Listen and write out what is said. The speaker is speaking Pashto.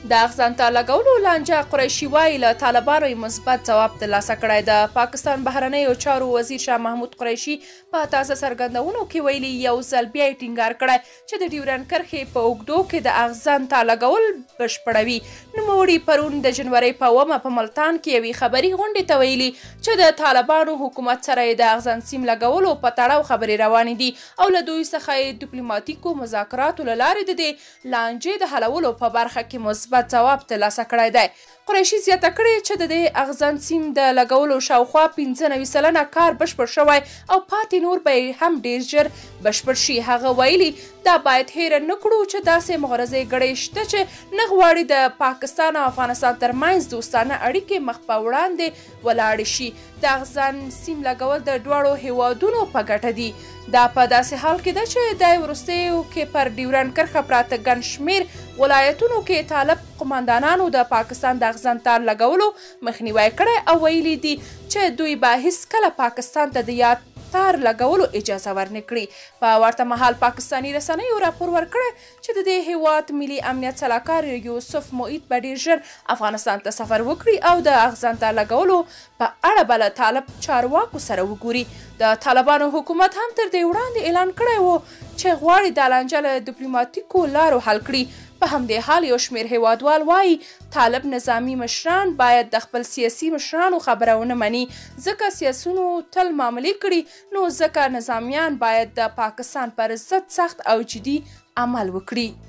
د اغزن ته لګولو لانجه قریشي وایي له طالبانو یې مثبت ځواب ترلاسه کړی. د پاکستان بهرنیو چارو وزیر شاه محمود قریشي په تازه څرګندونو کې ویلي یو ځل بیا یې ټینګار کړی چې د ډیورنډ کرښې په اوږدو کې د اغزن ته لګول بشپړوي. نوموړي پرون د جنورۍ په اومه په ملتان کې یوې خبري غونډې ته ویلي چې د طالبانو حکومت سره یې د اغزن سیم لګولو په تړاو خبرې روانې دي او له دوی څخه یې ډیپلوماتیکو مذاکراتو له لارې د دې لانجې د حلولو په برخه کې مثبت ځواب ترلاسه کړی دی. قریشي زیاته کړې چې د دې اغزن سیم د لګولو شاوخوا 95 سلنه کار بشپړ شوی او پاتې نور به هم ډیر ژر بشپړ شي. هغه ویلي دا باید هیره نه کړو چې داسې مغرضې ګړۍ شته چې نه غواړي د پاکستان او افغانستان ترمنځ دوستانه اړیکې مخ په وړاندې ولاړې شي. د اغزن سیم لګول د دواړو هیوادونو په ګټه دي. دا په داسې حال کې ده چې د وروستیو کې پر ډیورنډ کرښه پراته ګڼ شمېر ولایتونو کې طالب قماندانانو د پاکستان د اغزن تار لګولو مخنیوی کړی او ویلي دي چې دوی به هیڅکله پاکستان ته د یاد تار لګولو اجازه ورنه کړي. په ورته مهال پاکستاني رسنیو راپور ورکړی چې د دې هیواد ملي امنیت سلاکار یوسف موعید به ډیر ژر افغانستان ته سفر وکړي او د اغزن تار لګولو په اړه به له طالب چارواکو سره وګوري. د طالبانو حکومت هم تر دې وړاندې اعلان کړی و چې غواړي دا لانجه له ډیپلوماتیکو لارو حل کړي. په همدې حال یو شمېر هیوادوال وایي طالب نظامي مشران باید د خپل سیاسي مشرانو خبره ونه مني ځکه سیاسیونو تل معاملې کړي نو ځکه نظامیان باید د پاکستان پر ضد سخت او جدي عمل وکړي.